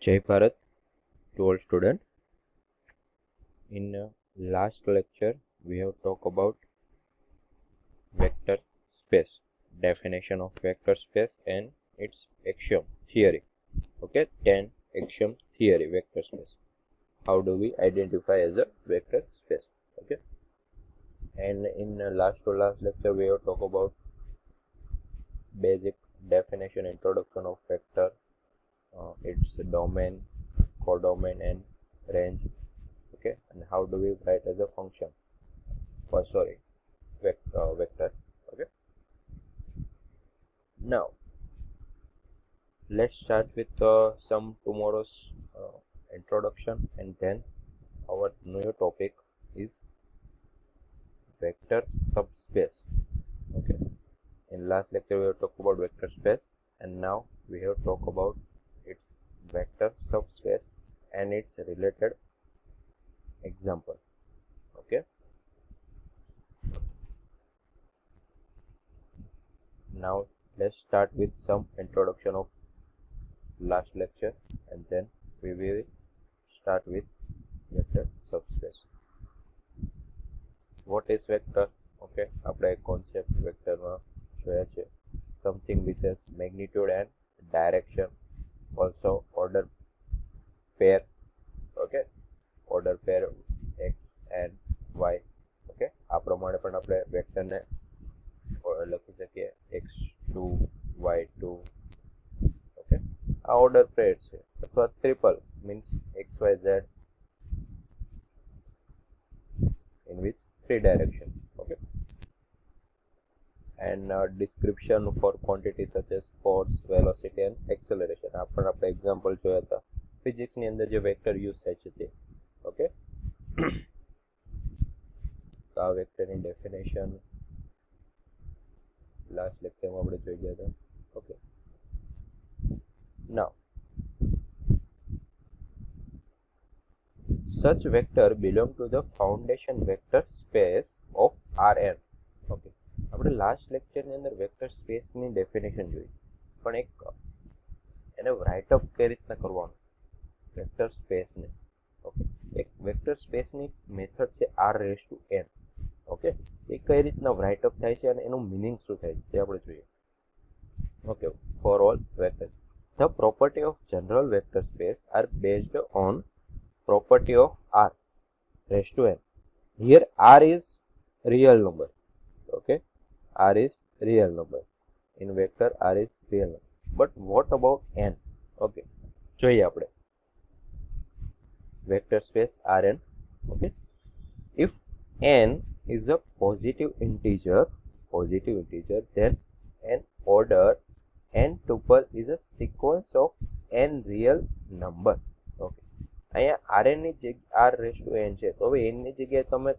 Jai Bharat to all students. In last lecture, we have talked about vector space, definition of vector space and its axiom theory. Okay, 10 axiom theory, vector space. How do we identify as a vector space? Okay, and in last to last lecture, we have talked about basic definition, introduction of vector, its domain, codomain, and range. Okay, and how do we write as a function? Vector. Okay, now let's start with some tomorrow's introduction, and then our new topic is vector subspace. Okay, in last lecture we have talked about vector space, and now we have talked about its vector subspace and its related example. Okay, now let's start with some introduction of last lecture, and then we will start with vector subspace. What is vector? Okay, આપણે concept vector માં જોયા છે. Something which has magnitude and direction, also order pair. Okay, order pair x and y. Okay, આ પ્રમાણે પણ આપણે vector ને લખી શકીએ x2 y2. ઓકે, આ ઓર્ડર પેર છે, અથવા triple means xyz in which 3 direction. Okay, and description for quantities such as force, velocity and acceleration. આ પણ આપણે એક્ઝામ્પલ જોયા હતા ફિઝિક્સ ની અંદર જે વેક્ટર યુઝ થાય છે તે. ઓકે, તો આ વેક્ટરની ડેફિનેશન લાસ્ટ લેક્ચરમાં આપણે જોઈ ગયા હતા. Okay, now such vector belong to the foundation vector space of Rn. Okay, આપણે લાસ્ટ લેક્ચરની અંદર વેક્ટર સ્પેસની ડેફિનેશન જોઈ, પણ એને રાઇટ અપ કઈ રીતના કરવાનું વેક્ટર સ્પેસને. ઓકે, એક વેક્ટર સ્પેસની મેથડ છે r⁴n. ઓકે, એ કઈ રીતના રાઇટ અપ થાય છે અને એનું મિનિંગ શું થાય છે તે આપણે જોઈએ. Okay, for all vector the property of general vector space are based on property of r⁴n. Here r is real number. Okay, r is real number. In vector r is real number. But what about n? Okay, જોઈએ આપણે vector space Rn. Okay, if n is a positive integer, then an order n tuple is a sequence of n real number. Okay, અહીંયા rn ની જગ્યા r⁴n છે, તો હવે n ની જગ્યાએ તમે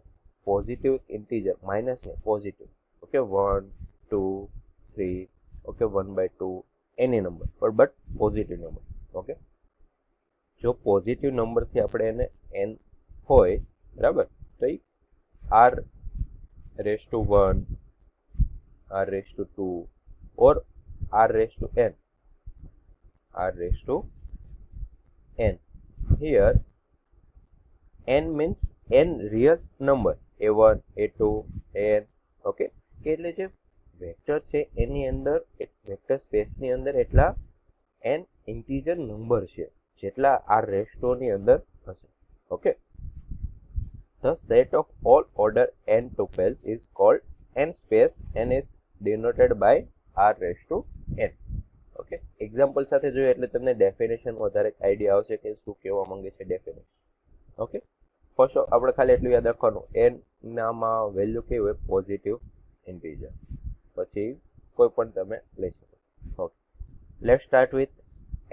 પોઝિટિવ ઇન્ટીજર માઇનસ ને positive. Okay, 1 2 3. Okay, 1/2 any number, but positive number. Okay, જો પોઝિટિવ નંબરથી આપણે એને n હોય, બરાબર, તો એ r⁴1 r⁴2 or r⁴n. Here n means n real number, a1 a2 an. Okay, કે એટલે જે વેક્ટર છે એની અંદર વેક્ટર સ્પેસની અંદર એટલા n ઇન્ટીજર નંબર છે જેટલા r⁴ ની અંદર હશે. Okay, the set of all order n tuples is called n space and is denoted by r⁴n. Okay, example સાથે જોઈએ એટલે તમને ડેફિનેશન વધારે આઈડિયા આવશે કે શું કહેવા માંગે છે ડેફિનેશન. ઓકે, ફર્સ્ટ આપણે ખાલી એટલું યાદ રાખવાનું, n નામાં વેલ્યુ કેવી હોય, પોઝિટિવ ઇન્ટીજર, પછી કોઈ પણ તમે લઈ શકો. Okay, let's start with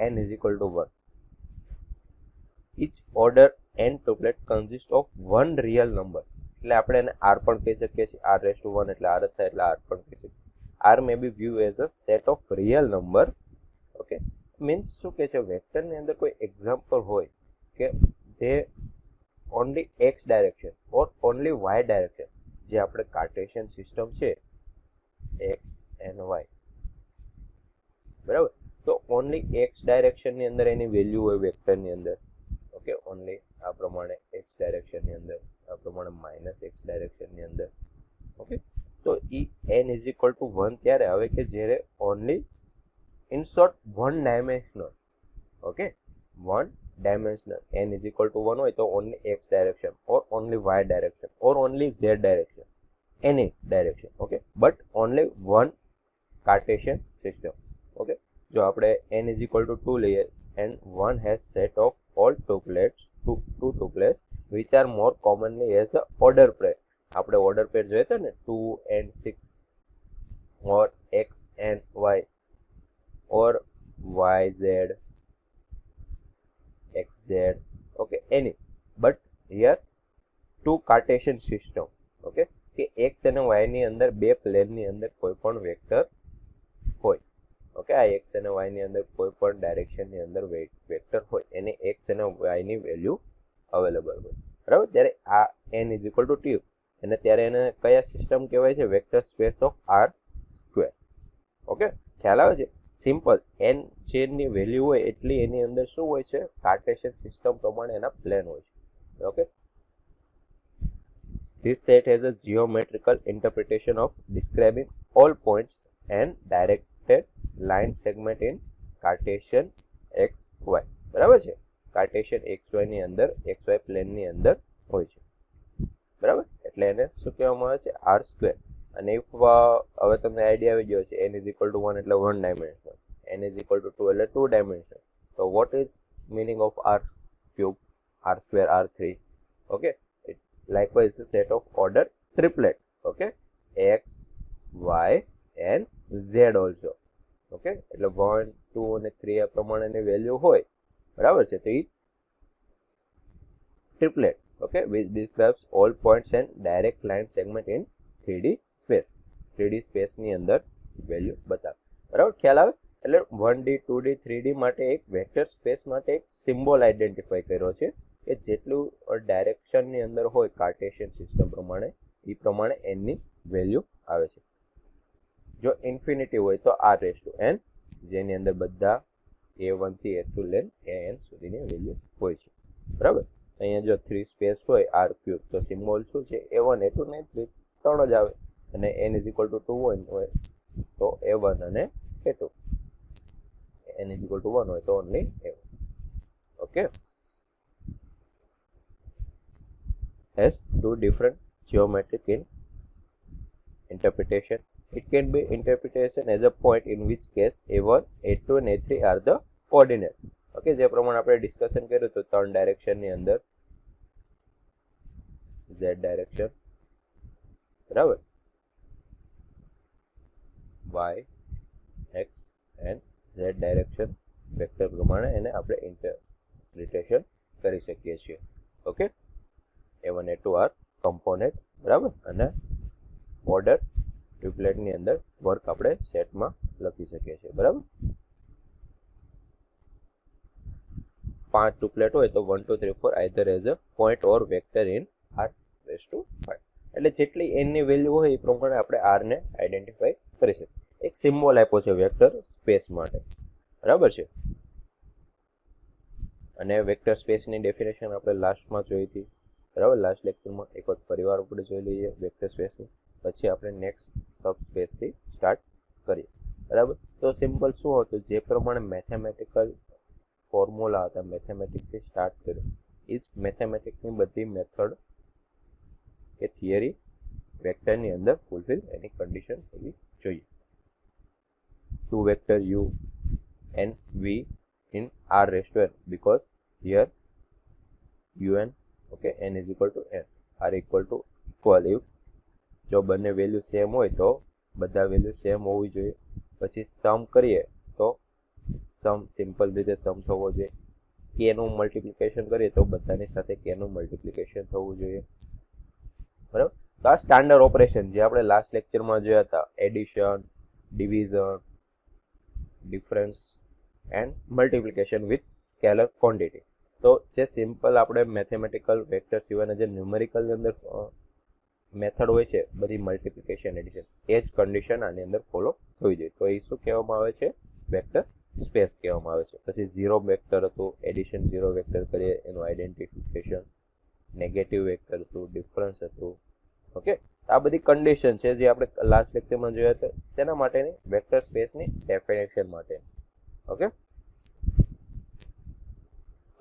n is equal to 1. each order n tuplet consists of one real number. એટલે આપણે એને r પણ કહી શકીએ છીએ, r⁴1 એટલે r જ થાય એટલે r પણ કહી શકીએ. r may be viewed as a set of real number. Okay, means શું કહે છે, વેક્ટરની અંદર કોઈ એક્ઝામ્પલ હોય કે તે only x direction or only y direction, જે આપણે કાર્ટેશિયન સિસ્ટમ છે x and y, બરાબર, તો ઓનલી એક્સ ડાયરેક્શનની અંદર એની વેલ્યુ હોય વેક્ટરની અંદર. ઓકે, ઓનલી આ પ્રમાણે એક્સ ડાયરેક્શનની અંદર, આ પ્રમાણે માઇનસ એક્સ ડાયરેક્શનની અંદર. ઓકે, તો ઈ n ઇઝ ઇક્વલ ટુ 1 ત્યારે આવે કે જ્યારે only in short one dimensional. Okay, one dimensional n is equal to 1 હોય તો only x direction or only y direction or only z direction, any direction. Okay, but only one cartesian system. Okay, જો આપણે n is equal two 2 લઈએ and one has set of all two tuples which are more commonly as a order pair. આપણે order pair જોઈએ હતા ને 2 and 6 or x and y or yz xz. okay, any, but here two Cartesian system. okay, કે x અને y ની અંદર બે plane ની અંદર કોઈ પણ વેક્ટર હોય. ઓકે, આ x અને y ની અંદર કોઈ પણ ડાયરેક્શન ની અંદર વેક્ટર હોય એને x અને y ની વેલ્યુ અવેલેબલ હોય, બરાબર. ત્યારે આ n is equal two t અને ત્યારે એને કયા સિસ્ટમ કહેવાય છે? Vector space of r square. Okay, ખ્યાલ આવે છે? સિમ્પલ, n જેની વેલ્યુ હોય એટલી એની અંદર શું હોય છે? કાર્ટેશિયન સિસ્ટમ પ્રમાણે એના પ્લેન હોય છે. Okay, this set has a geometrical interpretation of describing all points and directed line segment in Cartesian xy. બરાબર છે? કાર્ટેશિયન xy ની અંદર xy પ્લેન ની અંદર હોય છે, બરાબર. એટલે એને શું કહેવામાં આવે છે? r square. અને ઇફ હવે તમને આઈડિયા આવી ગયો છે n ઇઝ ઇક્વલ ટુ 1 એટલે 1 dimensional, n is equal two 2 એટલે 2 ડાયમેન્શનલ. તો what is meaning of r cube, r square, r3? Okay, likewise a set of order triplet. okay, x y and z also. okay, એટલે 1 2 અને 3 આ પ્રમાણેની value હોય, બરાબર છે. તો ઈ triplet. okay, which describes all points and direct line segment in 3D space. 3D space ની અંદર વેલ્યુ બતાવે, બરાબર. ખ્યાલ આવે? એટલે 1D 2D 3D માટે એક વેક્ટર સ્પેસ માટે એક સિમ્બોલ આઈડેન્ટિફાઈ કર્યો છે કે જેટલું ડાયરેક્શનની અંદર હોય કાર્ટેશિયન સિસ્ટમ પ્રમાણે એ પ્રમાણે એનની વેલ્યુ આવે છે. જો ઇન્ફિનિટી હોય તો r રેઝ ટુ n, જેની અંદર બધા a1 થી a2 લેન an સુધીની વેલ્યુ હોય છે, બરાબર. અહીંયા જો 3 સ્પેસ હોય r ક્યુબ તો સિમ્બોલ શું છે? a1 a2 ને 3 ત્રણ જ આવે. અને n ઇઝ ઇક્વલ ટુ 2 હોય તો a1 અને a2, n is equal to 1 હોય તો only a1. Okay, has two different geometric interpretation. It can be interpretation as a point, in which case a1 a2 and a3 are the coordinates. Okay, જે પ્રમાણે આપણે discussion કર્યું તો ત્રણ ડાયરેક્શનની અંદર z direction, બરાબર, y x and z direction vector પ્રમાણે એને આપણે ઇન્ટરપ્રિટેશન કરી શકીએ છીએ. Okay, a1 a2 R component, બરાબર. અને ઓર્ડર ટ્રિપ્લેટની અંદર વર્ક આપણે સેટમાં લખી શકીએ છીએ, બરાબર. 5 ટ્રિપ્લેટ હોય તો 1 2 3 4 either as a point or vector in r raise to 5. એટલે જેટલી n ની વેલ્યુ હોય એ પ્રમાણે આપણે r ને આઈડેન્ટિફાઈ કરી શકીએ. એક સિમ્બોલ આપ્યો છે વેક્ટર સ્પેસ માટે, બરાબર છે. અને વેક્ટર સ્પેસની ડેફિનેશન આપણે લાસ્ટમાં જોઈ હતી, બરાબર. લાસ્ટ લેક્ચરમાં એક વખત પરિવાર આપણે જોઈ લઈએ વેક્ટર સ્પેસની, પછી આપણે નેક્સ્ટ સબ સ્પેસથી સ્ટાર્ટ કરીએ, બરાબર. તો સિમ્પલ શું હતું? જે પ્રમાણે મેથેમેટિકલ ફોર્મ્યુલા હતા, મેથેમેટિક્સથી સ્ટાર્ટ કર્યું. એ જ મેથેમેટિક્સની બધી મેથડ કે થિયરી વેક્ટરની અંદર ફૂલફિલ એની કન્ડિશન હોવી જોઈએ. 2 vector u and v in r raised to n, because here un, okay, n is equal to n, r equal to equal. if જો બંને વેલ્યુ સેમ હોય તો બધા વેલ્યુ સેમ હોવી જોઈએ. પછી સમ કરીએ તો સમ સિમ્પલ રીતે સમ થવો જોઈએ. કે નું મલ્ટિપ્લિકેશન કરીએ તો બધાની સાથે કે નું મલ્ટિપ્લિકેશન થવું જોઈએ, બરાબર. તો આ સ્ટાન્ડર્ડ ઓપરેશન જે આપણે લાસ્ટ લેક્ચરમાં જોયા હતા, addition, division, difference and multiplication with scalar quantity. તો જે સિમ્પલ આપણે મેથેમેટિકલ વેક્ટર સિવાયના જે ન્યુમેરિકલની અંદર મેથડ હોય છે બધી મલ્ટિપ્લિકેશન, એડિશન, એ જ કન્ડિશન આની અંદર ફોલો થવી જોઈએ. તો એ શું કહેવામાં આવે છે? વેક્ટર સ્પેસ કહેવામાં આવે છે. પછી ઝીરો વેક્ટર હતું, એડિશન ઝીરો વેક્ટર કરીએ એનું આઈડેન્ટિફિકેશન, નેગેટિવ વેક્ટર હતું, ડિફરન્સ હતું. ઓકે, આ બધી કન્ડિશન છે જે આપણે લાસ્ટ લેક્ચરમાં જોયા હતા. તેના માટેની વેક્ટર સ્પેસની ડેફિનેશન માટે. ઓકે,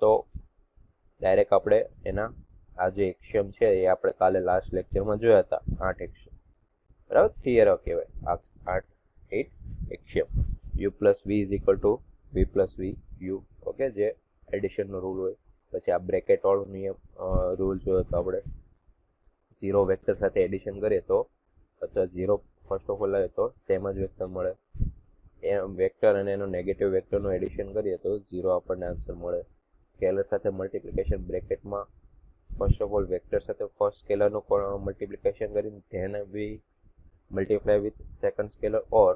તો ડાયરેક્ટ આપણે એના આ જે એક્સિયમ છે એ આપણે કાલે લાસ્ટ લેક્ચરમાં જોયા હતા, 8 એક્સિયમ, બરાબર, થિયરમ કહેવાય આ 8 axiom. u plus v is equal to v plus v u. Okay, જે એડિશનનો રૂલ હોય. પછી આ બ્રેકેટ વાળો નિયમ રૂલ જોયો તો આપણે ઝીરો વેક્ટર સાથે એડિશન કરીએ તો અથવા ઝીરો ફર્સ્ટ ઓફ ઓલ આવે તો સેમ જ વેક્ટર મળે. એ વેક્ટર અને એનો નેગેટિવ વેક્ટરનું એડિશન કરીએ તો ઝીરો આપણને આન્સર મળે. સ્કેલર સાથે મલ્ટિપ્લિકેશન બ્રેકેટમાં ફર્સ્ટ ઓફ ઓલ વેક્ટર સાથે ફર્સ્ટ સ્કેલરનું મલ્ટિપ્લિકેશન કરીને then we multiply with second scalar, or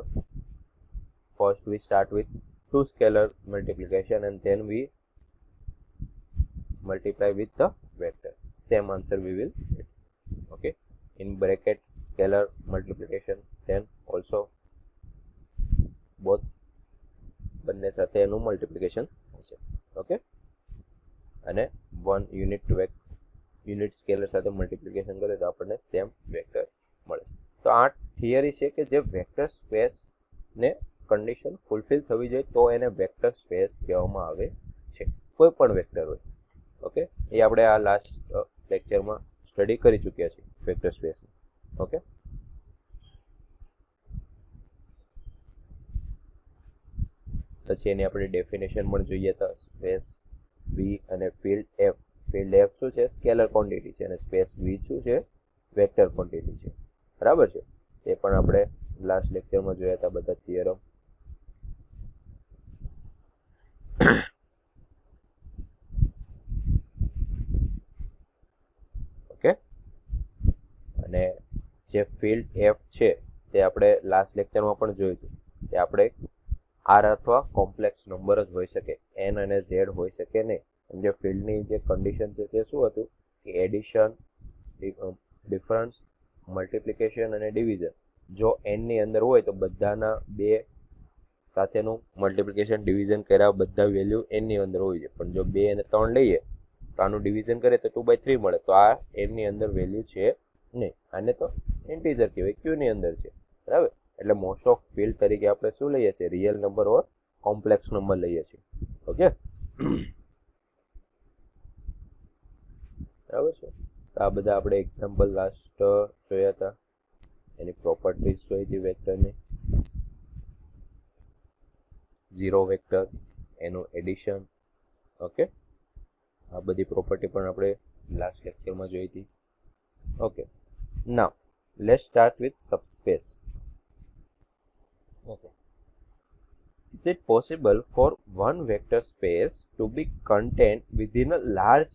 first we start with two scalar multiplication and then we multiply with the vector. Same answer we will get. Okay, in bracket scalar multiplication, then also both બંને સાથે એનું multiplication થશે. Okay, અને one unit scalar સાથે multiplication કરે તો આપણને same vector મળે. તો આ થિયરી છે કે જે વેક્ટર સ્પેસ ને કન્ડિશન ફૂલફિલ થવી જોઈએ તો એને વેક્ટર સ્પેસ કહેવામાં આવે છે, કોઈ પણ વેક્ટર હોય. ઓકે, એ આપણે આ લાસ્ટ લેક્ચરમાં સ્ટડી કરી ચૂક્યા છીએ વેક્ટર સ્પેસ. ઓકે, પછી એની આપણે ડેફિનેશન પણ જોઈએ તો સ્પેસ વી અને ફિલ્ડ એફ. ફિલ્ડ એફ શું છે? સ્કેલર ક્વોન્ટિટી છે, અને સ્પેસ વી શું છે? વેક્ટર ક્વોન્ટિટી છે. બરાબર છે, એ પણ આપણે લાસ્ટ લેક્ચરમાં જોયા હતા બધા થિયરમ. ઓકે, અને જે ફિલ્ડ એફ છે તે આપણે લાસ્ટ લેક્ચરમાં પણ જોયું હતું. તે આપણે આર અથવા કોમ્પ્લેક્સ નંબર જ હોઈ શકે, એન અને ઝેડ હોઈ શકે નહીં. જે ફિલ્ડની જે કન્ડિશન છે તે શું હતું કે એડિશન, ડિફરન્સ, મલ્ટિપ્લિકેશન અને ડિવિઝન જો એનની અંદર હોય તો બધાના બે સાથેનું મલ્ટિપ્લિકેશન ડિવિઝન કર્યા બધા વેલ્યુ એનની અંદર હોય છે. પણ જો 2 અને 3 લઈએ તો આનું ડિવિઝન કરીએ તો 2/3 મળે, તો આ એનની અંદર વેલ્યુ છે નહીં. આને તો ઇન્ટીજર કહેવાય, ક્યુની અંદર છે. બરાબર, એટલે મોસ્ટ ઓફ ફિલ્ડ તરીકે આપણે શું લઈએ છીએ? રિયલ નંબર ઓર કોમ્પ્લેક્સ નંબર લઈએ છીએ. ઓકે, બરાબર છે. તો આ બધા આપણે એક્ઝામ્પલ લાસ્ટ જોયા હતા, એની પ્રોપર્ટીઝ જોઈ હતી વેક્ટરની. ઝીરો વેક્ટર, એનું એડિશન. ઓકે, આ બધી પ્રોપર્ટી પણ આપણે લાસ્ટ લેક્ચરમાં જોઈ હતી. Okay, now let's start with subspace. Okay, is it possible for one vector space to be contained within a large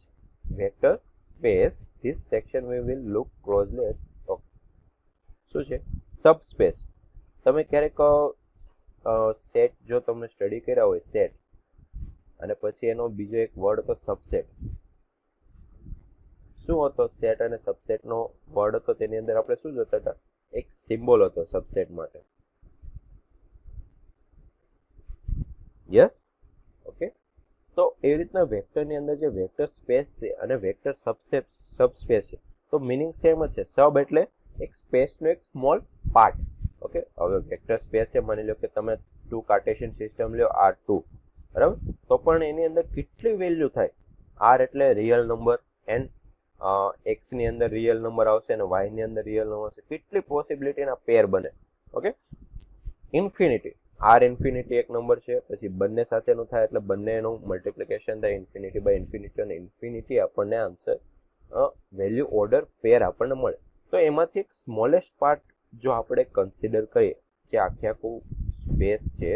vector space? This section we will look closely at. Okay, શું છે subspace? તમે ક્યારેક set જો તમે study કર્યા હોય set, અને પછી એનો બીજો એક વર્ડ હતો સબસેટ. શું હતો સેટ અને સબસેટનો વર્ડ હતો? તેની અંદર આપણે શું જોતા હતા? એક સિમ્બોલ હતો સબસેટ માટે. Yes, okay. તો એવી રીતના વેક્ટરની અંદર જે વેક્ટર સ્પેસ છે અને વેક્ટર સબસ્પેસ છે તો મિનિંગ સેમ જ છે. સબ એટલે એક સ્પેસનો એક સ્મોલ પાર્ટ. ઓકે, હવે વેક્ટર સ્પેસ છે, માની લો કે તમે 2 કાર્ટેશિયન સિસ્ટમ લ્યો R2, બરાબર, તો પણ એની અંદર કેટલી વેલ્યુ થાય? R એટલે રિયલ નંબર, એન્ડ એક્સ ની અંદર રિયલ નંબર આવશે અને વાય ની અંદર રિયલ નંબર આવશે. કેટલી પોસિબિલિટીના પેર બને? Okay, infinity. આર ઇન્ફિનિટી એક નંબર છે, પછી બંને સાથેનું થાય એટલે બંનેનું મલ્ટિપ્લિકેશન થાય ઇન્ફિનિટી બાય ઇન્ફિનિટી, અને ઇન્ફિનિટી આપણને આન્સર વેલ્યુ ઓર્ડર પેર આપણને મળે. તો એમાંથી એક સ્મોલેસ્ટ પાર્ટ જો આપણે કન્સિડર કરીએ, જે આખું સ્પેસ છે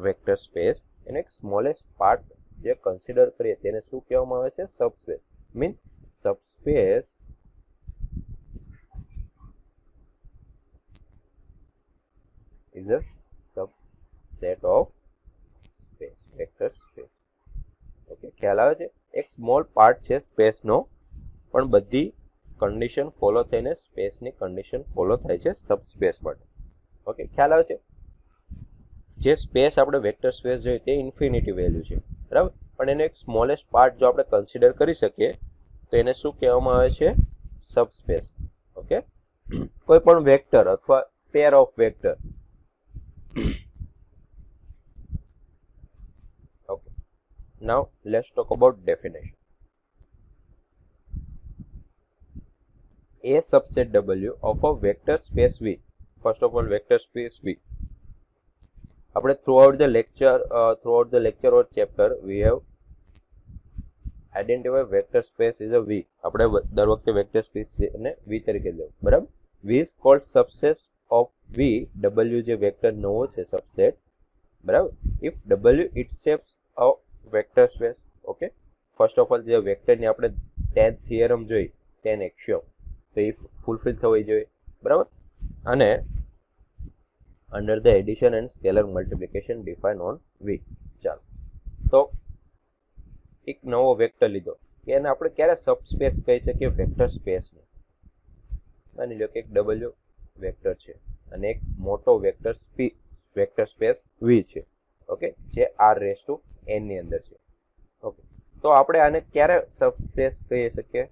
વેક્ટર સ્પેસ, એને એક સ્મોલેસ્ટ પાર્ટ જે કન્સિડર કરીએ તેને શું કહેવામાં આવે છે? Subspace. Means subspace is a subset of space, vector space. Okay, ખ્યાલ આવે છે? એક સ્મોલ પાર્ટ છે સ્પેસનો, પણ બધી કન્ડિશન ફોલો થઈને સ્પેસની કન્ડિશન ફોલો થાય છે સબસ્પેસ માટે. ઓકે, ખ્યાલ આવે છે? જે સ્પેસ આપણે વેક્ટર સ્પેસ જોઈએ તે ઇન્ફિનિટી વેલ્યુ છે, બરાબર, પણ એનો એક સ્મોલેસ્ટ પાર્ટ જો આપણે કન્સિડર કરી શકીએ તો એને શું કહેવામાં આવે છે? સબસ્પેસ. ઓકે, કોઈ પણ વેક્ટર અથવા pair of vector. Okay, now let's talk about definition. A subset W of a vector space V. First of all, vector space V. આપણે throughout the lecture or chapter we have identified vector space is a V. આપણે દર વખતે vector space ને V તરીકે લેવું, બરાબર. V is called subset of V. W જે vector નવો છે subset, બરાબર. If W itself a vector space. Okay, first of all જે વેક્ટરની આપણે 10th થિયરમ જોઈ, 10 એક્સિયોમ, તો એ ફૂલફિલ થવી જોઈએ, બરાબર. અને under the addition and scalar multiplication defined on V. ચાલો, તો એક નવો વેક્ટર લીધો કે એને આપણે ક્યારે સબસ્પેસ કહી શકીએ? વેક્ટર સ્પેસને. માની લો કે એક W વેક્ટર છે અને એક મોટો વેક્ટર સ્પેસ V છે, ઓકે, જે R⁴n ની અંદર છે. ઓકે, તો આપણે આને ક્યારે સબસ્પેસ કહી શકીએ?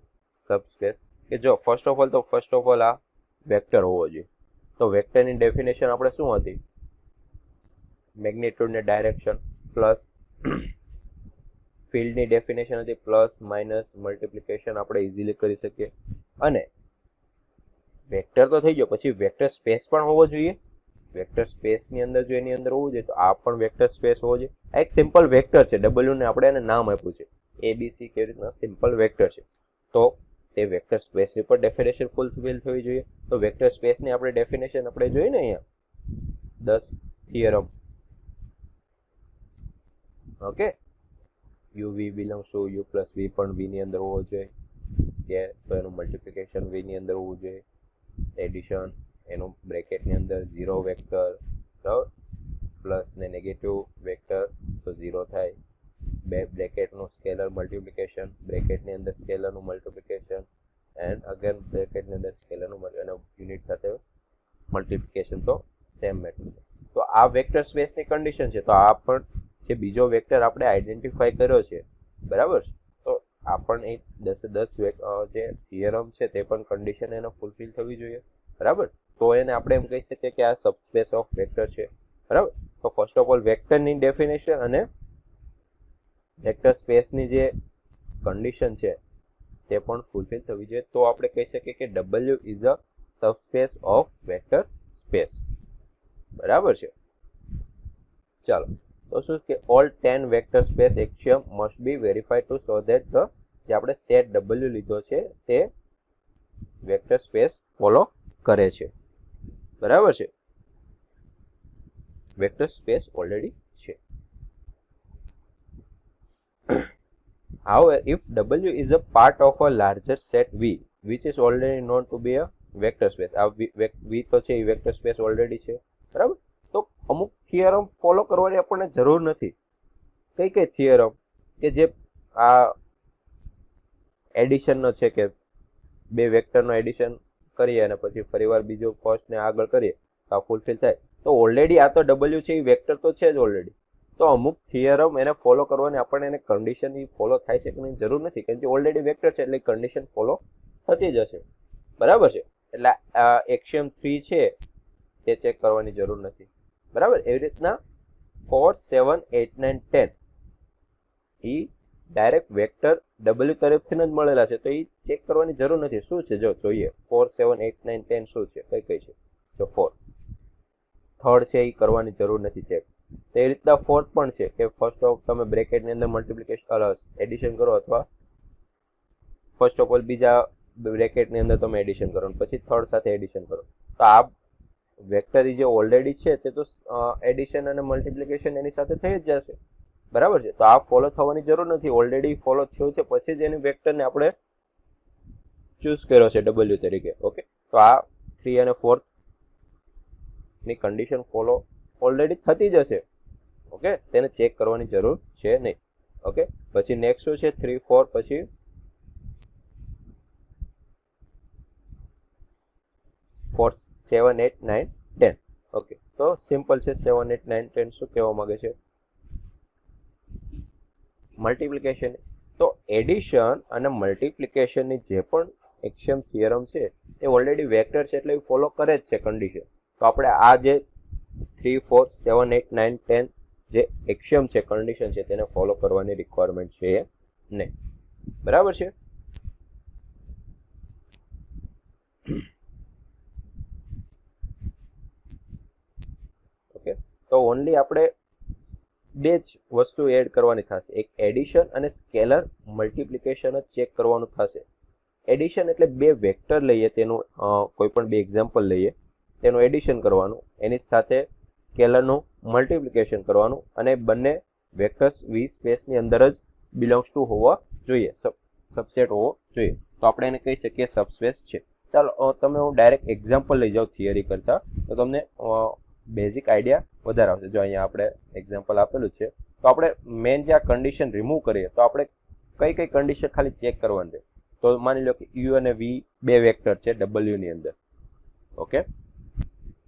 સબસ્પેસ કે જો ફર્સ્ટ ઓફ ઓલ આ વેક્ટર હોવો જોઈએ. તો વેક્ટરની ડેફિનેશન આપણે શું હતી? મેગ્નિટ્યુડ ને ડાયરેક્શન પ્લસ ફિલ્ડની ડેફિનેશન હતી પ્લસ માઇનસ મલ્ટિપ્લિકેશન આપણે ઇઝીલી કરી શકીએ. અને વેક્ટર તો થઈ ગયો, પછી વેક્ટર સ્પેસ પણ હોવો જોઈએ. વેક્ટર સ્પેસની અંદર જો એની અંદર હોવું જોઈએ તો આ પણ વેક્ટર સ્પેસ હોવો જોઈએ. આ એક સિમ્પલ વેક્ટર છે, W ને આપણે એને નામ આપ્યું છે ABC, કેવી રીતના સિમ્પલ વેક્ટર છે. તો તે વેક્ટર સ્પેસની પર ડેફિનેશન ફૂલફિલ થવી જોઈએ. તો વેક્ટર સ્પેસની આપણે ડેફિનેશન આપણે જોઈએ ને અહીંયા 10 theorem. Okay, UV belongs to U plus V પણ V ની અંદર હોવો જોઈએ, કે તો એનું મલ્ટિપ્લિકેશન V ની અંદર હોવું જોઈએ. એડિશન એનું બ્રેકેટની અંદર 0 વેક્ટર, બરાબર, પ્લસ ને નેગેટિવ વેક્ટર તો 0 થાય. બે બ્રેકેટનું સ્કેલર મલ્ટિપ્લિકેશન, બ્રેકેટની અંદર સ્કેલરનું મલ્ટિપ્લિકેશન એન્ડ અગેન બ્રેકેટની અંદર સ્કેલરનું અને યુનિટ સાથે મલ્ટિપ્લિકેશન, તો સેમ મેથડ. તો આ વેક્ટર સ્પેસની કન્ડિશન છે. તો આ પણ જે બીજો વેક્ટર આપણે આઈડેન્ટિફાઈ કર્યો છે, બરાબર, તો આ પણ એ 10 જે થિયરમ છે તે પણ કન્ડિશન એનો ફૂલફિલ થવી જોઈએ, બરાબર. તો એને આપણે એમ કહી શકીએ કે આ સબસ્પેસ ઓફ વેક્ટર છે, બરાબર. તો ફર્સ્ટ ઓફ ઓલ વેક્ટરની ડેફિનેશન અને વેક્ટર સ્પેસની જે કન્ડિશન છે તે પણ ફૂલફિલ થવી જોઈએ. તો આપણે કહી શકીએ કે W is a subspace of vector space, બરાબર છે. ચાલો, તો શું કે all 10 vector space axiom must be verified to so that the જે આપણે સેટ W લીધો છે તે વેક્ટર સ્પેસ ફોલો કરે છે, બરાબર છે. વેક્ટર સ્પેસ ઓલરેડી છે. However, if W is a part of a larger set V, which is already known to be a vector space, આ V તો છે એ વેક્ટર સ્પેસ ઓલરેડી છે, બરાબર. તો અમુક થિયરમ ફોલો કરવાની આપણને જરૂર નથી. કઈ થિયરમ કે જે આ એડિશનનો છે, કે બે વેક્ટરનો એડિશન કરીએ અને પછી ફરીવાર બીજો ફર્સ્ટ ને આગળ કરીએ તો આ ફૂલફિલ થાય. તો ઓલરેડી આ તો W છે એ વેક્ટર તો છે જ ઓલરેડી. તો અમુક થિયરમ એને ફોલો કરવાની આપણને એને કન્ડિશન ફોલો થાય છે કે નહીં જરૂર નથી, કેમ કે ઓલરેડી વેક્ટર છે એટલે કન્ડિશન ફોલો થતી જ હશે, બરાબર છે. એટલે એક્સિયમ 3 છે તે ચેક કરવાની જરૂર નથી, બરાબર. એવી રીતના 4, 7, 8, 9, 10 એ ડાયરેક્ટ વેક્ટર W તરફથી જ મળેલા છે, તો એ ચેક કરવાની જરૂર નથી. શું છે જો જોઈએ, 4, 7, 8, 9, 10 શું છે, કઈ છે? તો 4 થર્ડ છે એ કરવાની જરૂર નથી ચેક. તો એ રીતના ફોર્થ પણ છે કે ફર્સ્ટ ઓફ તમે બ્રેકેટની અંદર મલ્ટિપ્લિકેશન એડિશન કરો અથવા ફર્સ્ટ ઓફ ઓલ બીજા બ્રેકેટની અંદર તમે એડિશન કરો પછી થર્ડ સાથે એડિશન કરો. તો આ વેક્ટર જે ઓલરેડી છે તે તો એડિશન અને મલ્ટિપ્લિકેશન એની સાથે થઈ જ જશે, બરાબર છે. તો આ ફોલો થવાની જરૂર નથી, ઓલરેડી ફોલો થયું છે, પછી જ એની વેક્ટરને આપણે ચૂઝ કર્યો છે W તરીકે. ઓકે, તો આ 3 અને 4 ની કન્ડિશન ફોલો ઓલરેડી થતી જ હશે. ઓકે, તેને ચેક કરવાની જરૂર છે નહીં. ઓકે, પછી નેક્સ્ટ શું છે? 3, 4 પછી 4, 7, 8, 9, 10. ઓકે, તો સિમ્પલ છે 7 8 9 10 શું કહેવા માંગે છે મલ્ટિપ્લિકેશન. તો એડિશન અને મલ્ટિપ્લિકેશનની જે પણ એક્સિયમ થિયરમ છે એ ઓલરેડી વેક્ટર છે એટલે ફોલો કરે જ છે કન્ડિશન. તો આપણે આ જે 3 4 7 8 9 10 જે એક્સિયમ છે કન્ડિશન છે તેને ફોલો કરવાની રિક્વાયરમેન્ટ છે નહીં. બરાબર છે. ઓકે, તો ઓનલી આપણે બે જ વસ્તુ એડ કરવાની થશે, એક એડિશન અને સ્કેલર મલ્ટિપ્લિકેશન જ ચેક કરવાનું થશે. એડિશન એટલે બે વેક્ટર લઈએ, તેનું કોઈ પણ બે એક્ઝામ્પલ લઈએ, તેનું એડિશન કરવાનું, એની સાથે સ્કેલરનું મલ્ટિપ્લિકેશન કરવાનું, અને બંને વેક્ટર્સ વી સ્પેસની અંદર જ બિલોંગ્સ ટુ હોવા જોઈએ, સબસેટ હોવો જોઈએ. તો આપણે એને કહી શકીએ સબસ્પેસ છે. ચાલો તમે હું ડાયરેક્ટ એક્ઝામ્પલ લઈ જાઉં થિયરી કરતા, તો તમને બેઝિક આઈડિયા વધારે આવશે. જો અહીંયા આપણે એક્ઝામ્પલ આપેલું છે, તો આપણે મેન જે આ કન્ડિશન રિમૂવ કરીએ તો આપણે કઈ કઈ કન્ડિશન ખાલી ચેક કરવાની છે. તો માની લો કે યુ અને વી બે વેક્ટર છે ડબલ્યુ ની અંદર. ઓકે,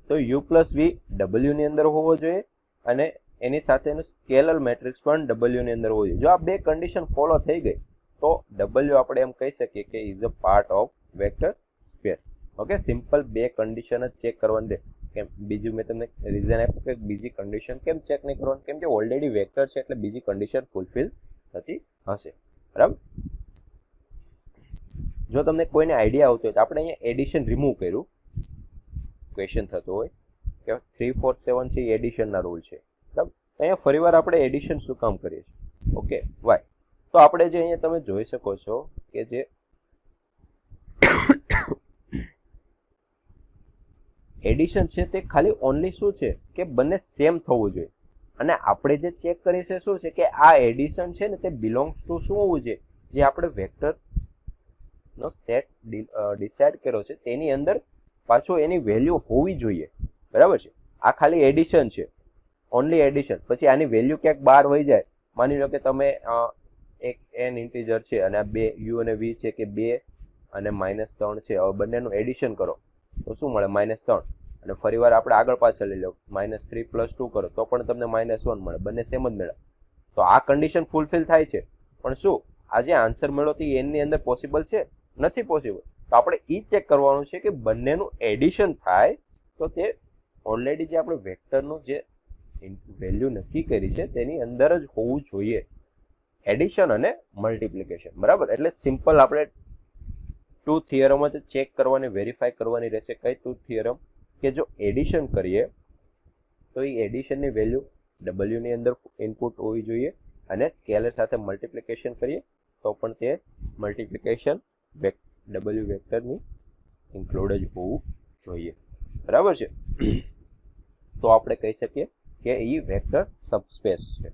તો યુ પ્લસ વી ડબલ્યુ ની અંદર હોવો જોઈએ અને એની સાથેનું સ્કેલર મેટ્રિક્સ પણ ડબલ્યુ ની અંદર હોવું જોઈએ. જો આ બે કન્ડિશન ફોલો થઈ ગઈ તો ડબલ્યુ આપણે એમ કહી શકીએ કે is a part of vector space. Okay, simple બે કન્ડિશન જ ચેક કરવાની છે. કેમ બીજું મેં તમને રીઝન આપ્યું કે બીજી કન્ડિશન કેમ ચેક નહીં કરવાની, કેમ કે ઓલરેડી વેક્ટર છે એટલે બીજી કન્ડિશન ફૂલફિલ થતી હશે. બરાબર. જો તમને કોઈને આઈડિયા આવતો હોય તો આપણે અહીંયા એડિશન રિમૂવ કર્યું, ક્વેશ્ચન થતો હોય કે 3 4 7 છે એ એડિશનના રૂલ છે. બરાબર. અહીંયા ફરીવાર આપણે એડિશન શું કામ કરીએ છીએ? Okay, why. તો આપણે જે અહીંયા તમે જોઈ શકો છો કે જે એડિશન છે તે ખાલી ઓનલી શું છે કે બંને સેમ થવું જોઈએ. અને આપણે જે ચેક કરીએ છીએ શું છે કે આ એડિશન છે ને તે બિલોંગ્સ ટુ શું હોવું જોઈએ, જે આપણે વેક્ટર નો સેટ ડિસાઇડ કર્યો છે તેની અંદર પાછો એની વેલ્યુ હોવી જોઈએ. બરાબર છે. આ ખાલી એડિશન છે, ઓનલી એડિશન. પછી આની વેલ્યુ ક્યાંક બહાર વહી જાય, માની લો કે તમે એક n ઇન્ટીજર છે અને આ બે u અને v છે કે 2 અને -3 છે, હવે બંનેનું એડિશન કરો તો શું મળે? -3. અને ફરીવાર આપણે આગળ પાછળ લઈ લો, -3 + 2 કરો તો પણ તમને -1 મળે, બંને સેમ જ મળે. તો આ કન્ડિશન ફૂલફિલ થાય છે, પણ શું આ જે આન્સર મળ્યો તે n ની અંદર પોસિબલ છે? નથી પોસિબલ. તો આપણે એ ચેક કરવાનું છે કે બંનેનું એડિશન થાય તો તે ઓલરેડી જે આપણે વેક્ટરનું જે વેલ્યુ નક્કી કરી છે તેની અંદર જ હોવું જોઈએ, એડિશન અને મલ્ટિપ્લિકેશન. બરાબર. એટલે સિમ્પલ આપણે ટુ થિયરમ જ ચેક કરવાની, વેરીફાઈ કરવાની રહેશે. કઈ ટુ થિયરમ? કે જો એડિશન કરીએ તો એ એડિશનની વેલ્યુ ડબલ્યુ ની અંદર ઇનપુટ હોવી જોઈએ, અને સ્કેલર સાથે મલ્ટિપ્લિકેશન કરીએ તો પણ તે મલ્ટિપ્લિકેશન ડબલ્યુ વેક્ટરની ઇન્ક્લુડ જ હોવું જોઈએ. બરાબર છે. તો આપણે કહી શકીએ કે એ વેક્ટર સબસ્પેસ છે.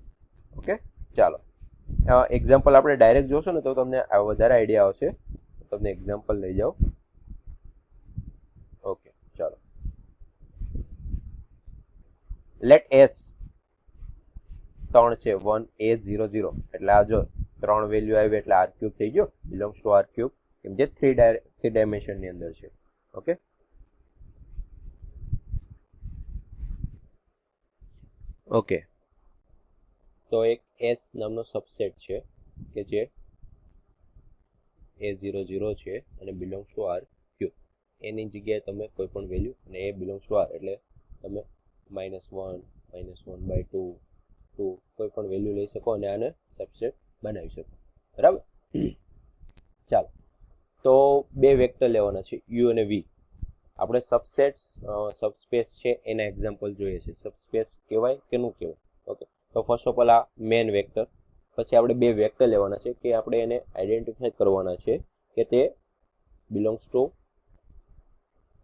ઓકે, ચાલો એક્ઝામ્પલ આપણે ડાયરેક્ટ જોશો ને તો તમને વધારે આઈડિયા આવશે. તમને એક્ઝામ્પલ લઈ જાઓ. ઓકે, ચાલો. લેટ એસ 3 છે 1 a 0 0, એટલે આ જો 3 વેલ્યુ આવી એટલે r³ થઈ ગયો, બિલોંગ્સ ટુ r³, કેમ જે 3 ડાયમેન્શન ની અંદર છે. Okay, okay. તો એક s નામનો સબસેટ છે કે જે a00 છે અને બિલોંગ્સ ટુ r³. એની જગ્યાએ તમે કોઈ પણ વેલ્યુ, અને a બિલોંગ્સ ટુ r એટલે તમે -1 -1/2 2 કોઈ પણ વેલ્યુ લઈ શકો અને આને સબસેટ બનાવી શકો. બરાબર. ચાલો, તો બે વેક્ટર લેવાના છે u અને v. આપણે સબસ્પેસ છે એના એક્ઝામ્પલ જોઈએ છે. સબસ્પેસ કહેવાય કે નું કહેવાય? ઓકે, તો ફર્સ્ટ ઓફ ઓલ આ મેન વેક્ટર. પછી આપણે બે વેક્ટર લેવાના છે કે આપણે એને આઈડેન્ટિફાઈ કરવાના છે કે તે બિલોંગ્સ ટુ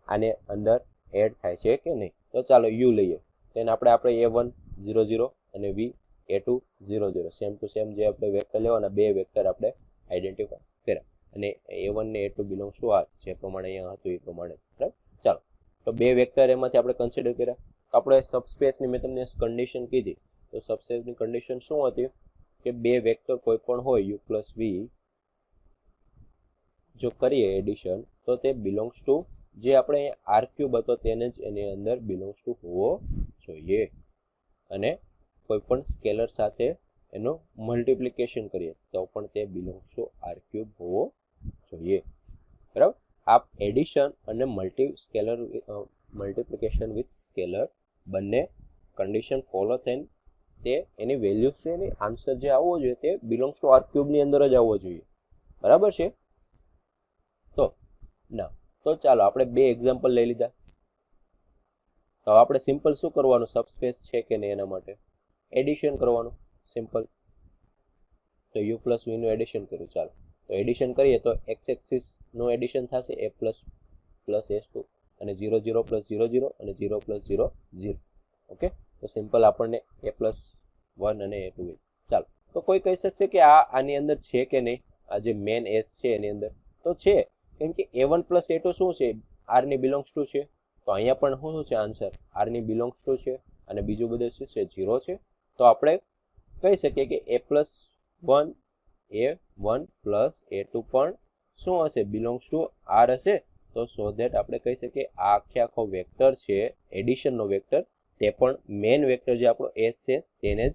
આને અંદર એડ થાય છે કે નહીં. તો ચાલો u લઈએ, તેને આપણે a1 0 0 અને v a2 0 0 same to same જે આપણે વેક્ટર લેવાના, બે વેક્ટર આપણે આઈડેન્ટિફાઈ કર્યા, અને a1 ને a2 બિલોંગ્સ ટુ r, જે પ્રમાણે અહીંયા હતું એ પ્રમાણે. બરાબર. ચાલો, તો બે વેક્ટર એમાંથી આપણે કન્સિડર કર્યા. તો આપણે સબસ્પેસની મેં તમને કન્ડિશન કીધી, તો સબસ્પેસની કન્ડિશન શું હતી કે બે વેક્ટર કોઈ પણ હોય u પ્લસ v, જો કરીએ એડિશન તો તે બિલોંગ્સ ટુ જે આપણે r³ હતો તેને જ એની અંદર બિલોંગ્સ ટુ હોવો જોઈએ. અને કોઈ પણ સ્કેલર સાથે એનો મલ્ટિપ્લિકેશન કરીએ તો પણ તે બિલોંગ્સ ટુ આર ક્યુબ હોવો જોઈએ. બરાબર. આ એડિશન અને મલ્ટિપ્લિકેશન વિથ સ્કેલર બંને કન્ડિશન ફોલો થઈને તે એની વેલ્યુ છે એની આન્સર જે આવવો જોઈએ તે બિલોંગ્સ ટુ આર ક્યુબ ની અંદર જ આવવો જોઈએ. બરાબર છે. તો ચાલો આપણે બે એક્ઝામ્પલ લઈ લીધા. તો આપણે સિમ્પલ શું કરવાનું, સબસ્પેસ છે કે નહીં એના માટે એડિશન કરવાનું સિમ્પલ. તો u પ્લસ v નું એડિશન કર્યું. ચાલો તો એડિશન કરીએ તો એક્સ એક્સિસ નું એડિશન થશે a પ્લસ પ્લસ s2 અને 0 0 પ્લસ 0 0 અને 0 પ્લસ 0 0. ઓકે, તો સિમ્પલ આપણને a પ્લસ 1 અને a2. ચાલો તો કોઈ કહી શકશે કે આની અંદર છે કે નહીં, આ જે મેન s છે એની અંદર તો છે, કેમ કે a1 પ્લસ a2 શું છે, r ની બિલોંગ્સ ટુ છે. તો અહીંયા પણ શું છે આન્સર, r ની બિલોંગ્સ ટુ છે અને બીજું બધું શું છે 0 છે. તો આપણે કહી શકીએ કે a plus 1 a1 plus a2 પણ શું હશે, બિલોંગ્સ ટુ r હશે. તો સો ધેટ આપણે કહી શકીએ આ આખો વેક્ટર છે એડિશનનો વેક્ટર, તે પણ મેન વેક્ટર જે આપણો s છે તેને જ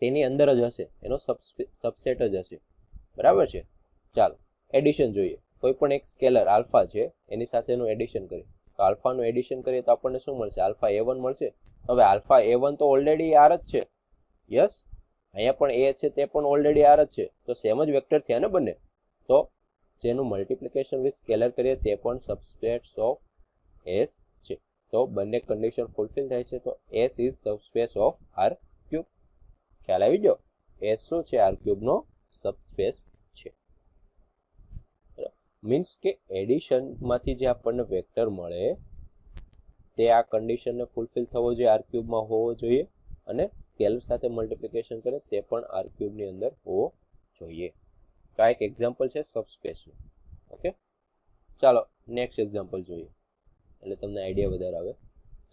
તેની અંદર જ હશે, એનો સબસેટ જ હશે. બરાબર છે. ચાલો એડિશન જોઈએ. કોઈ પણ એક સ્કેલર આલ્ફા છે એની સાથે એનું એડિશન કરીએ તો આલ્ફાનું એડિશન કરીએ તો આપણને શું મળશે, આલ્ફા a1 મળશે. હવે આલ્ફા a1 તો ઓલરેડી r જ છે. યસ, અહીંયા પણ a છે તે પણ ઓલરેડી r જ છે. તો સેમ જ વેક્ટર થયા ને બંને. તો જેનું મલ્ટિપ્લિકેશન વિથ સ્કેલર કરીએ તે પણ સબસ્પેસ ઓફ s છે. તો બંને કન્ડિશન ફૂલફિલ થાય છે. તો s is subspace of r cube. ખ્યાલ આવી ગયો, s શું છે, r ક્યુબ નો સબસ્પેસ છે. મીન્સ કે એડિશન માંથી જે આપણને વેક્ટર મળે તે આ કન્ડિશનને ફૂલફિલ થવો જોઈએ, આર ક્યુબમાં હોવો જોઈએ, અને સ્કેલર સાથે મલ્ટિપ્લિકેશન કરે તે પણ આર ક્યુબની અંદર હોવો જોઈએ. તો આ એક એક્ઝામ્પલ છે સબસ્પેસનું. ઓકે, ચાલો નેક્સ્ટ એક્ઝામ્પલ જોઈએ એટલે તમને આઈડિયા વધારે આવે.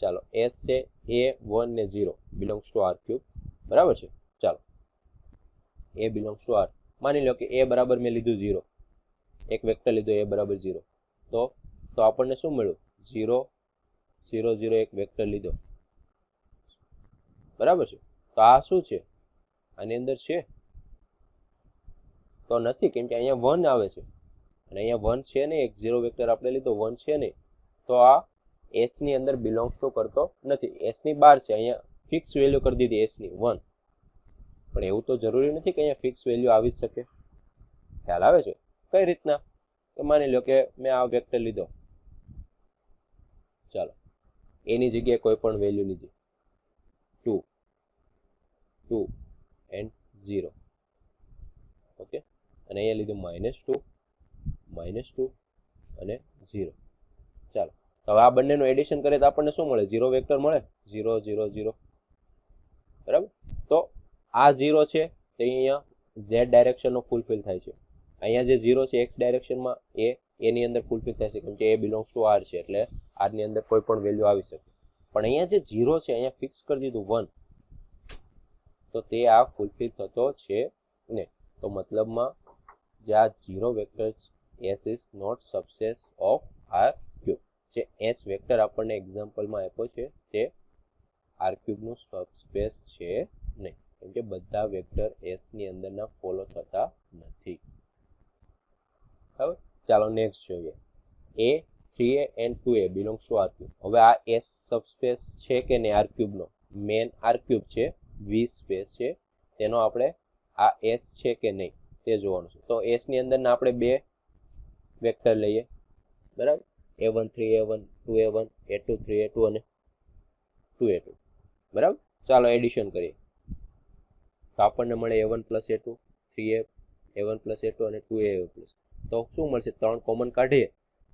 ચાલો s છે a1 ને 0 બિલોંગ્સ ટુ આર ક્યુબ. બરાબર છે. ચાલો a બિલોંગ્સ ટુ r. માની લો કે a બરાબર મેં લીધું 0, એક વેક્ટર લીધો a બરાબર 0. તો આપણને શું મળ્યું, 0 0 0 એક વેક્ટર લીધો. બરાબર છે. તો આ શું છે, આની અંદર છે તો નથી, કેમ કે અહીંયા 1 આવે છે અને અહીંયા 1 છે નહીં, એક 0 વેક્ટર આપણે લીધો 1 છે નહીં. તો આ s ની અંદર બિલોંગ્સ ટુ કરતો નથી, s ની બહાર છે. અહીંયા ફિક્સ વેલ્યુ કરી દીધી s ની 1, પણ એવું તો જરૂરી નથી કે અહીંયા ફિક્સ વેલ્યુ આવી જ શકે. ખ્યાલ આવે છે કઈ રીતના, તો માની લો કે મેં આ વેક્ટર લીધો, ચાલો એની જગ્યાએ કોઈ પણ વેલ્યુ લીધી 2 2 and 0. ઓકે, અને અહીંયા લીધું -2 -2 અને 0. ચાલો તો હવે આ બંનેનું એડિશન કરીએ તો આપણને શું મળે, 0 વેક્ટર મળે, 0 0 0. બરાબર. તો આ 0 છે તે અહીંયા z ડાયરેક્શનનો ફૂલફિલ થાય છે. અહીંયા જે 0 છે x ડાયરેક્શનમાં એની અંદર ફૂલફિલ થશે, કેમ કે a બિલોંગ્સ ટુ r છે એટલે r ની અંદર કોઈ પણ વેલ્યુ આવી શકે. પણ અહીંયા જે 0 છે અહીંયા ફિક્સ કરી દીધું 1, તો તે આ ફૂલફિલ થતો છે ને. તો મતલબમાં જે આ 0 vector s is not subset of r cube. જે s વેક્ટર આપણને એક્ઝામ્પલમાં આપ્યો છે તે r ક્યુબ નું સબસ્પેસ છે નહીં, કેમ કે બધા વેક્ટર s ની અંદરના ફોલો થતા નથી. બરાબર. ચાલો નેક્સ્ટ જોઈએ. a 3a and 2a belongs to r cube. હવે આ s સબસ્પેસ છે કે નહીં r ક્યુબ નો, મેન r ક્યુબ છે, v સ્પેસ છે, તેનો આપણે આ s છે કે નહીં તે જોવાનું છે. તો s ની અંદરના આપણે બે વેક્ટર લઈએ. બરાબર. a1 3a1 2a1 a2 3a2 અને 2a2. બરાબર. ચાલો એડિશન કરીએ તો આપણને મળે a1 plus a2 3a a1 plus a2 અને 2a પ્લસ. તો શું મળશે, 3 કોમન કાઢીએ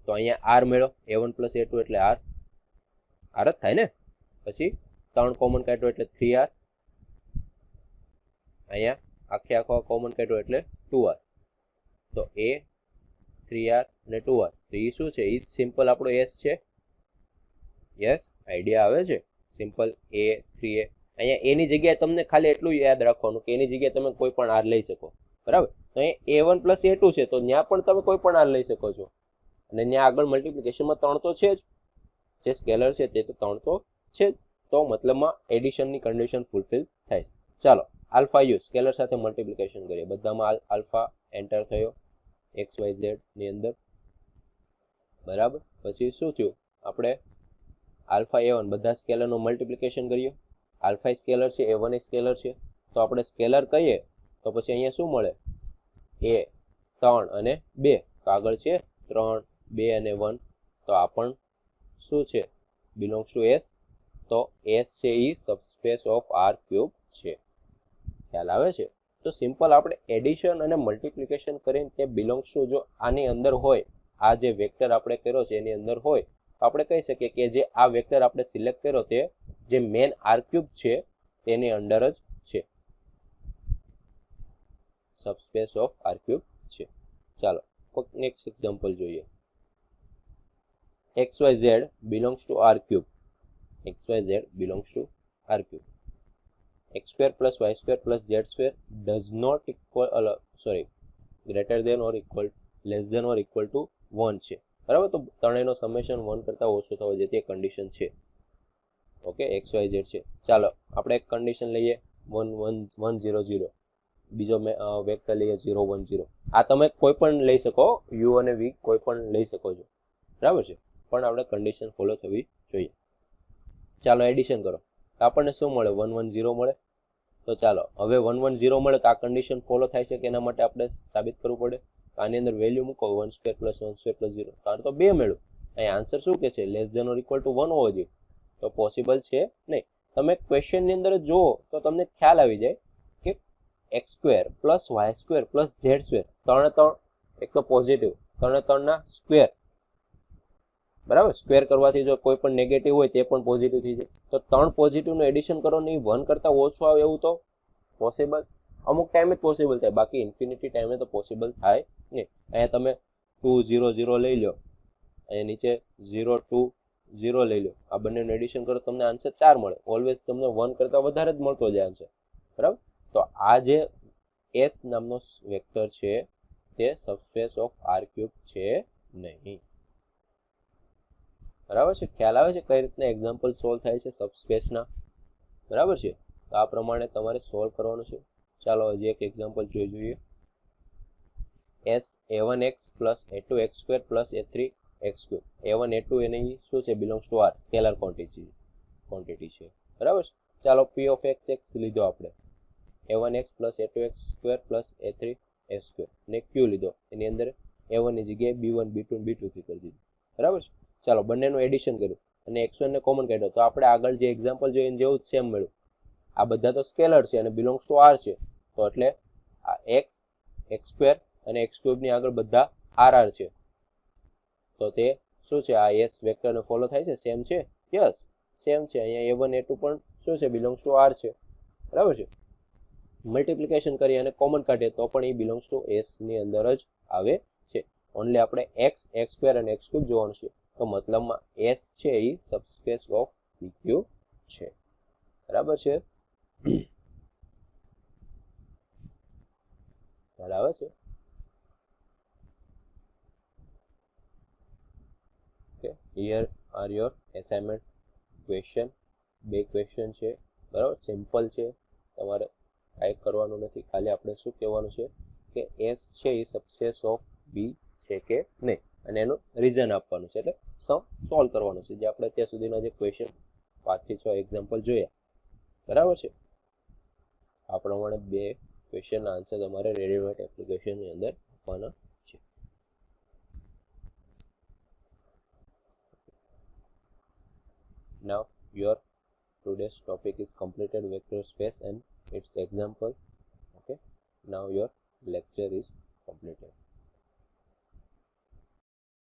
તો અહીંયા r મેળો, a1 પ્લસ a2 એટલે r જ થાય ને. પછી 3 કોમન કાઢ્યો એટલે 3r, અહીંયા આખો કોમન કાઢ્યો એટલે 2r. તો a 3r અને 2r, તો એ શું છે, એ સિમ્પલ આપણો s છે. યસ, આઈડિયા આવે છે. Simple a 3a. અહીંયા એની જગ્યાએ તમને ખાલી એટલું યાદ રાખવાનું કે એની જગ્યાએ તમે કોઈ પણ r લઈ શકો. બરાબર. તો અહીંયા a1 પ્લસ a2 છે તો ત્યાં પણ તમે કોઈ પણ r લઈ શકો છો, અને ત્યાં આગળ મલ્ટિપ્લિકેશનમાં 3 તો છે જ, જે સ્કેલર છે તે તો 3 તો છે, તો મતલબમાં એડિશનની કન્ડિશન ફૂલફિલ થાય છે. ચાલો આલ્ફા યુ સ્કેલર સાથે મલ્ટિપ્લિકેશન કરીએ. બધામાં આલ્ફા એન્ટર થયો એક્સ વાય ઝેડ ની અંદર, બરાબર. પછી શું થયું, આપણે આલ્ફા એ વન બધા સ્કેલરનું મલ્ટિપ્લિકેશન કરીએ. આલ્ફા સ્કેલર છે, એ વન સ્કેલર છે, તો આપણે સ્કેલર કહીએ તો પછી અહીંયા શું મળે, એ 3 અને 2, તો આગળ છે 3, 2 અને 1, તો આ પણ શું છે, બિલોંગ્સ ટુ એસ. તો એસ છે એ સબસ્પેસ ઓફ આર ક્યુબ છે. ખ્યાલ આવે છે? તો સિમ્પલ આપણે એડિશન અને મલ્ટિપ્લિકેશન કરીને તે બિલોંગ્સ ટુ, જો આની અંદર હોય, આ જે વેક્ટર આપણે કર્યો છે એની અંદર હોય, તો આપણે કહી શકીએ કે જે આ વેક્ટર આપણે સિલેક્ટ કર્યો તે જે મેન આર ક્યુબ છે તેની અંડર જ છે, સબસ્પેસ ઓફ આર ક્યુબ છે. ચાલો નેક્સ્ટ એક્ઝામ્પલ જોઈએ. xyz belongs to r cube. xyz belongs to r cube. x square plus y square plus z square does not equal greater than or equal less than or equal to 1 છે, બરાબર. તો ત્રણેયનો summation 1 કરતા ઓછો થવો જોઈએ તે condition છે. Okay, xyz છે. ચાલો આપણે એક કન્ડિશન લઈએ 1 1 1 0 0, બીજો વેક્ટર લઈએ 0 1 0. આ તમે કોઈ પણ લઈ શકો, u અને v કોઈ પણ લઈ શકો છો, બરાબર છે, પણ આપણે કન્ડિશન ફોલો થવી જોઈએ. ચાલો એડિશન કરો, તો આપણને શું મળે, 1 1 0 મળે. તો ચાલો હવે 1 1 0 મળે તો આ કન્ડિશન ફોલો થાય છે કે એના માટે આપણે સાબિત કરવું પડે. આની અંદર વેલ્યુ મૂકો 1 સ્ક્વેર પ્લસ 1 સ્ક્વેર પ્લસ 0, તારે તો 2 મળ્યું. અહીં આન્સર શું કે છે, less than or equal to 1 હોવો જોઈએ, તો પોસિબલ છે નહીં. તમે ક્વેશ્ચનની અંદર જુઓ તો તમને ખ્યાલ આવી જાય કે x square plus y square plus z square, 3 3, એક તો પોઝિટિવ, 3 3 ના સ્ક્વેર, બરાબર. સ્ક્વેર કરવાથી જો કોઈ પણ નેગેટિવ હોય તે પણ પોઝિટિવ થઈ જાય, તો 3 પોઝિટિવનું એડિશન કરો ને 1 કરતા ઓછું આવે એવું તો પોસિબલ અમુક ટાઈમે જ પોસિબલ થાય, બાકી ઇન્ફિનિટી ટાઈમે તો પોસિબલ થાય નહીં. અહીંયા તમે 2 0 0 લઈ લો, અહીંયા નીચે 0 2 0 લઈ લો, આ બંનેનું એડિશન કરો તમને આન્સર 4 મળે. ઓલવેઝ તમને 1 કરતા વધારે જ મળતો જાય આન્સર, બરાબર. તો આ જે એસ નામનો વેક્ટર છે તે સબસ્પેસ ઓફ આર ક્યુબ છે નહીં, બરાબર છે. ખ્યાલ આવે છે કઈ રીતના એક્ઝામ્પલ સોલ્વ થાય છે સબસ્પેસના, બરાબર છે. તો આ પ્રમાણે તમારે સોલ્વ કરવાનું છે. ચાલો હજી એક એક્ઝામ્પલ જોઈએ. S a1x plus a2x square plus a3x square, a1 a2 any શું છે, belongs to R, scalar quantity છે, બરાબર છે. ચાલો p ઓફ x લીધો આપણે, a1x plus a2x square plus a3x square ને q લીધો, એની અંદર a1 ની જગ્યાએ b1 b2 b2 થી કરી દીધું, બરાબર છે. ચાલો બંનેનું એડિશન કર્યું અને x1 ને કોમન કાઢ્યો, તો આપણે આગળ જે એક્ઝામ્પલ જોઈને જેવું જ સેમ મળ્યું. આ બધા તો સ્કેલર છે અને બિલોંગ્સ ટુ આર છે, તો એટલે આ x સ્ક્વેર અને x ક્યુબ ની આગળ બધા આર છે, તો તે શું છે, આ s વેક્ટરને ફોલો થાય છે, સેમ છે, યસ સેમ છે. અહીંયા a1 a2 પણ શું છે, બિલોંગ્સ ટુ આર છે, બરાબર છે. મલ્ટિપ્લિકેશન કરી અને કોમન કાઢીએ તો પણ એ બિલોંગ્સ ટુ s ની અંદર જ આવે છે. ઓનલી આપણે x સ્ક્વેર અને x ક્યુબ જોવાનું છે, તો મતલબમાં s છે એ સબસ્પેસ ઓફ pq છે, બરાબર છે. બરાબર છે. Okay, here are your assignment question. 2 question છે, બરાબર. સિમ્પલ છે, તમારે કાંઈ કરવાનું નથી, ખાલી આપણે શું કહેવાનું છે કે એસ છે એ સબસેસ ઓફ બી છે કે નહીં, અને એનું રીઝન આપવાનું છે, એટલે સમ સોલ્વ કરવાનું છે, જે આપણે અત્યાર સુધીના જે ક્વેશ્ચન 5 થી 6 એક્ઝામ્પલ જોયા, બરાબર છે. આ પ્રમાણે 2 ક્વેશ્ચનના આન્સર તમારે રેડીમેડ એપ્લિકેશનની અંદર આપવાના છે. Now your today's topic is completed, vector space and its example. Okay, now your lecture is